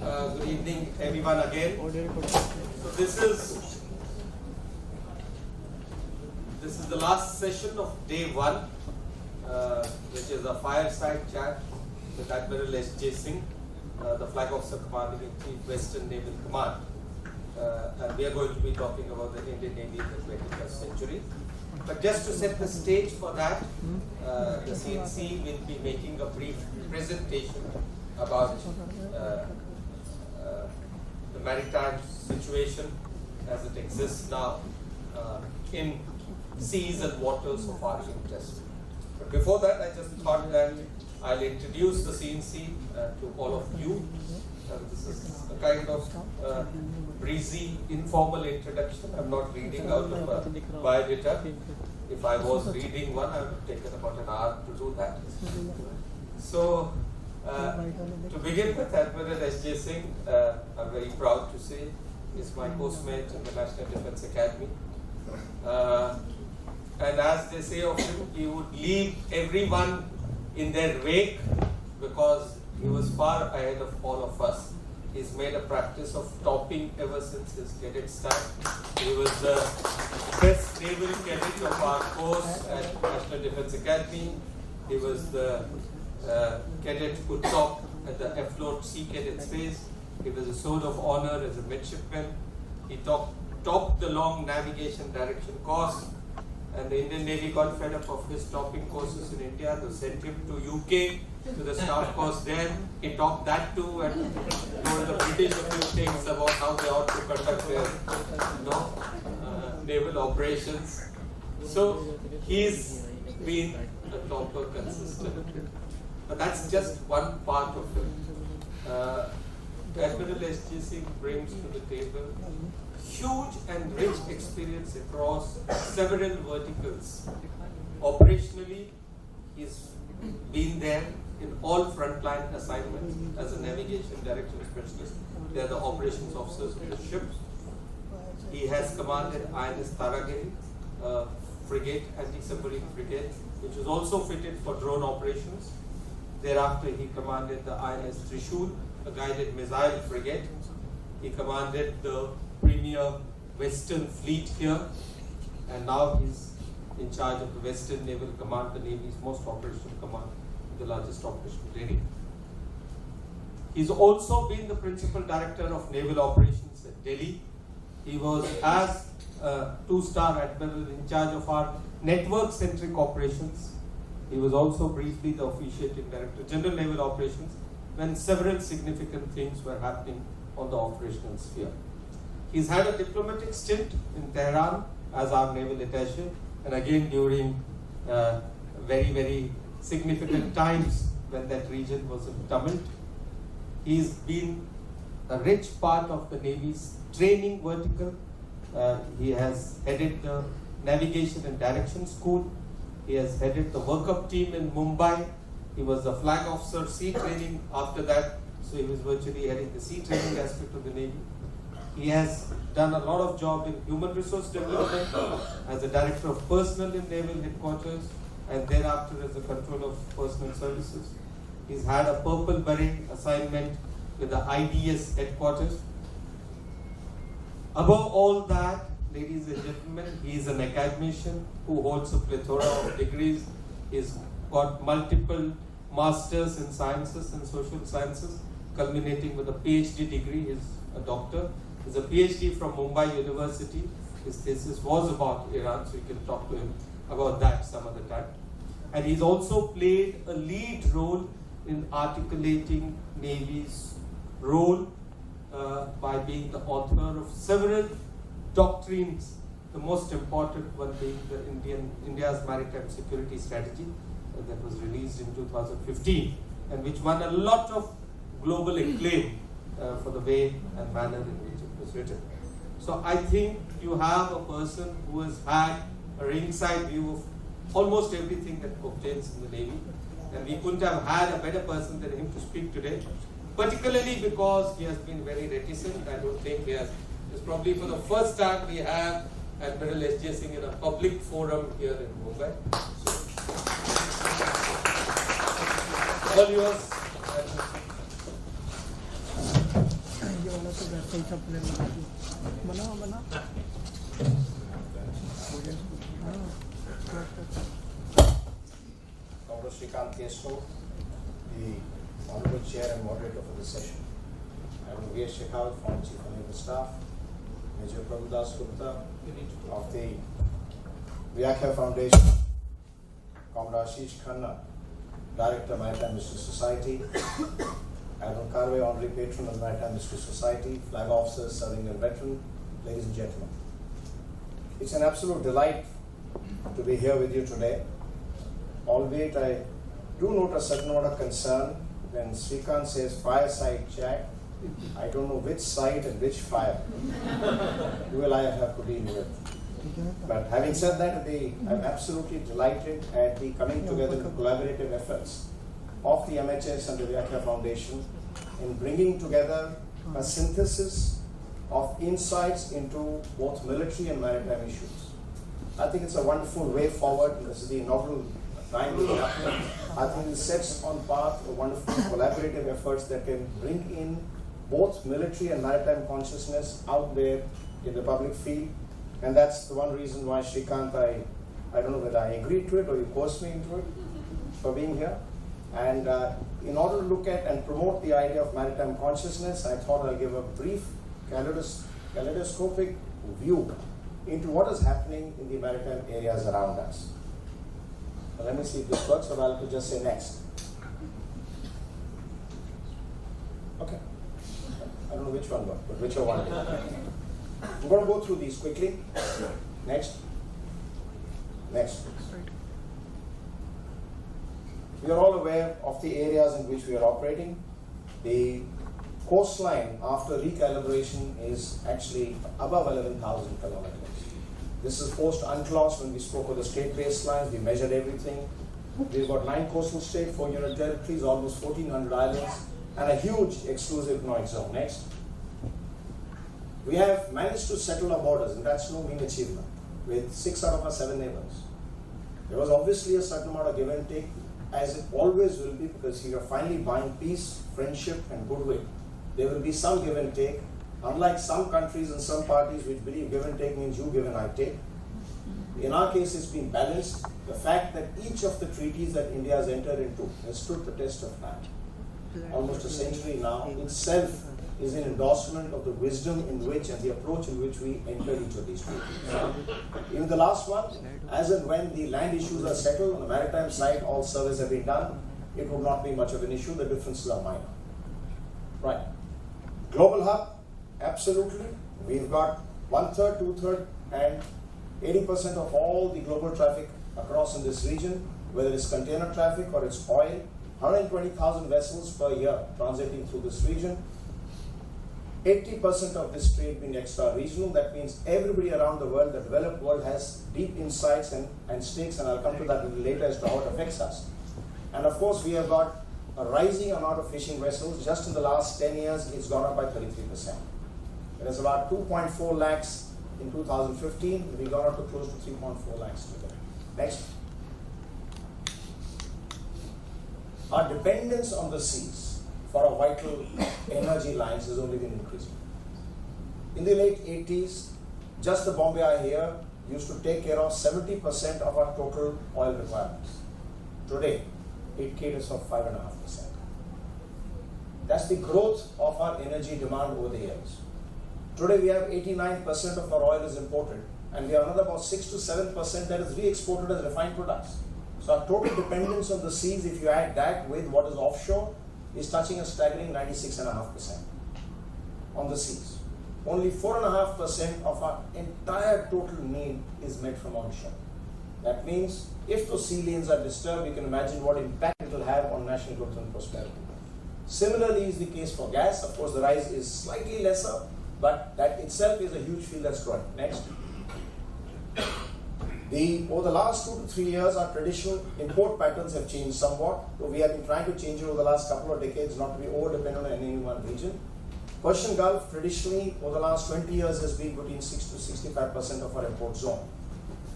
Good evening, everyone, again. So this is the last session of day one, which is a fireside chat with Admiral S.J. Singh, the Flag Officer Commanding in Chief, Western Naval Command. And we are going to be talking about the Indian Navy in the 21st century. But just to set the stage for that, the CNC will be making a brief presentation about the maritime situation as it exists now in seas and waters of our interest. But before that, I just thought that I'll introduce the CNC to all of you. This is a kind of breezy, informal introduction. I'm not reading out of a biodata. If I was reading one, I would have taken about an hour to do that. So, to begin with, Admiral S.J. Singh, I'm very proud to say, is my postmate in the National Defence Academy. And as they say of him, he would leave everyone in their wake because he was far ahead of all of us. He's made a practice of topping ever since his cadet time. He was the best naval cadet of our course at National Defence Academy. He was the cadet who topped at the afloat sea cadets phase. He was a sword of honor as a midshipman. He topped the long navigation direction course. And the Indian Navy got fed up of his topping courses in India. They sent him to UK to the staff course there. He topped that too and told the British a few things about how they ought to conduct their naval operations. So he's been a topper consistently. But that's just one part of it. Admiral S.J. Singh brings to the table huge and rich experience across several verticals. Operationally, he's been there in all frontline assignments as a navigation direction specialist. They are the operations officers of the ships. He has commanded INS Taragiri, frigate, anti-submarine frigate, which was also fitted for drone operations. Thereafter, he commanded the INS Trishul, a guided missile frigate. He commanded the premier Western Fleet here, and now he's in charge of the Western Naval Command, the Navy's most operational command, the largest operational area. He's also been the principal director of naval operations at Delhi. He was as a two-star admiral in charge of our network-centric operations. He was also briefly the officiating director, general naval operations, when several significant things were happening on the operational sphere. He's had a diplomatic stint in Tehran as our naval attaché, and again during very, very significant times when that region was in tumult. He's been a rich part of the Navy's training vertical. He has headed the Navigation and Direction School. He has headed the workup team in Mumbai. He was the flag officer sea training after that, so he was virtually heading the sea training aspect of the Navy. He has done a lot of job in human resource development as a director of personnel in naval headquarters, and thereafter as a controller of personnel services. He's had a purple beret assignment with the IDS headquarters. Above all that, ladies and gentlemen, he is an academician who holds a plethora of degrees. He's got multiple masters in sciences and social sciences, culminating with a PhD degree. He's a doctor. He's a PhD from Mumbai University. His thesis was about Iran, so you can talk to him about that some other time. And he's also played a lead role in articulating Navy's role by being the author of several doctrines, the most important one being the India's Maritime Security Strategy that was released in 2015 and which won a lot of global acclaim for the way and manner in which it was written. So I think you have a person who has had a ringside view of almost everything that obtains in the Navy, and we couldn't have had a better person than him to speak today, particularly because he has been very reticent. I don't think he has. It's probably for the first time we have Admiral S.J. Singh in a public forum here in Mumbai. So, all yours. Dr. Srikanth Kesto, the Honorable Chair and Moderator for this session. Honorable V.S. Shekhawat, former Chief of Naval Staff, Major Prabhudas Gupta of the Vyakhya Foundation, Comrade Ashish Khanna, Director, Maritime History Society, Admiral Karve, Honorary Patron of the Maritime History Society, Flag Officers, Serving and Veteran, ladies and gentlemen. It's an absolute delight to be here with you today, albeit I do note a certain amount of concern when Srikanth says fireside chat. I don't know which side and which fire will I have to deal with. But having said that, I'm absolutely delighted at the coming together and collaborative efforts of the MHS and the Vyakhya Foundation in bringing together a synthesis of insights into both military and maritime issues. I think it's a wonderful way forward. This is the inaugural time. I think it sets on path a wonderful collaborative efforts that can bring in both military and maritime consciousness out there in the public field. And that's the one reason why, Srikanth, I don't know whether I agreed to it or you forced me into it for being here. And in order to look at and promote the idea of maritime consciousness, I thought I'll give a brief kaleidoscopic view into what is happening in the maritime areas around us. Now, let me see if this works, or I'll just say next. Okay. I don't know which one worked, but whichever one did. I'm going to go through these quickly. Next. Next. We are all aware of the areas in which we are operating. The coastline after recalibration is actually above 11,000 kilometers. This is post UNCLOS. When we spoke of the state baselines, we measured everything. We've got 9 coastal states, 4 union territories, almost 1,400 islands, and a huge exclusive economic zone. Next. We have managed to settle our borders, and that's no mean achievement, with 6 out of our 7 neighbors. There was obviously a certain amount of give and take, as it always will be, because you are finally buying peace, friendship, and goodwill. There will be some give and take, unlike some countries and some parties which believe give and take means you give and I take. In our case, it's been balanced. The fact that each of the treaties that India has entered into has stood the test of time, almost a century now, itself is an endorsement of the wisdom in which and the approach in which we entered each of these treaties. In the last one, as and when the land issues are settled, on the maritime side, all surveys have been done, it would not be much of an issue, the differences are minor. Right. Global hub, absolutely. We've got 1/3, 2/3, and 80% of all the global traffic across in this region, whether it's container traffic or it's oil, 120,000 vessels per year transiting through this region. 80% of this trade being extra-regional. That means everybody around the world, the developed world, has deep insights and stakes, and I'll come to that a little later as to how it affects us. And of course, we have got a rising amount of fishing vessels. Just in the last 10 years, it's gone up by 33%. It was about 2.4 lakhs in 2015. We've gone up to close to 3.4 lakhs today. Next. Our dependence on the seas for our vital energy lines has only been increasing. In the late 80s, just the Bombay Eye here used to take care of 70% of our total oil requirements. Today, it caters for 5.5%. That's the growth of our energy demand over the years. Today, we have 89% of our oil is imported, and we have another about 6 to 7% that is re-exported as refined products. So our total dependence on the seas, if you add that with what is offshore, is touching a staggering 96.5% on the seas. Only 4.5% of our entire total need is met from onshore. That means if those sea lanes are disturbed, you can imagine what impact it will have on national growth and prosperity. Similarly is the case for gas. Of course, the rise is slightly lesser, but that itself is a huge field that's growing. Next. Over the last 2 to 3 years, our traditional import patterns have changed somewhat. So we have been trying to change it over the last couple of decades, not to be over-dependent on any one region. Persian Gulf, traditionally, over the last 20 years, has been between 6 to 65% of our import zone.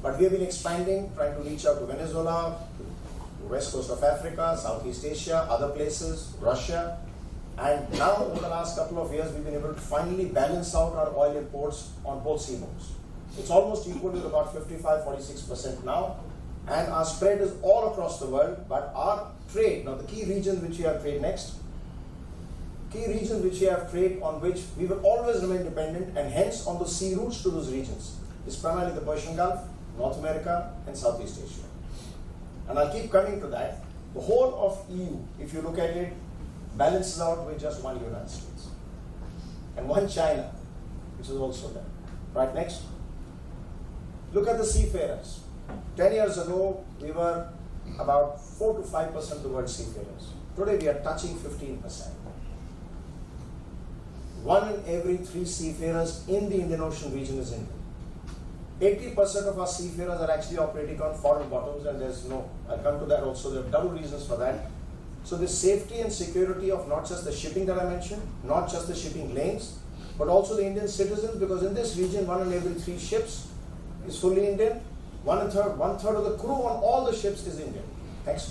But we have been expanding, trying to reach out to Venezuela, the west coast of Africa, Southeast Asia, other places, Russia. And now, over the last couple of years, we've been able to finally balance out our oil imports on both seaboards. It's almost equal to about 55-46% now, and our spread is all across the world. But our trade, now the key region which we have trade next, key region which we have trade on which we will always remain dependent, and hence on the sea routes to those regions, is primarily the Persian Gulf, North America, and Southeast Asia. And I'll keep coming to that. The whole of EU, if you look at it, balances out with just one United States and one China, which is also there. Right, next. Look at the seafarers. 10 years ago, we were about 4 to 5% of the world's seafarers. Today, we are touching 15%. 1 in every 3 seafarers in the Indian Ocean region is Indian. 80% of our seafarers are actually operating on foreign bottoms, and I'll come to that also. There are double reasons for that. So the safety and security of not just the shipping that I mentioned, not just the shipping lanes, but also the Indian citizens, because in this region, 1 in every 3 ships is fully Indian. One third of the crew on all the ships is Indian. Next.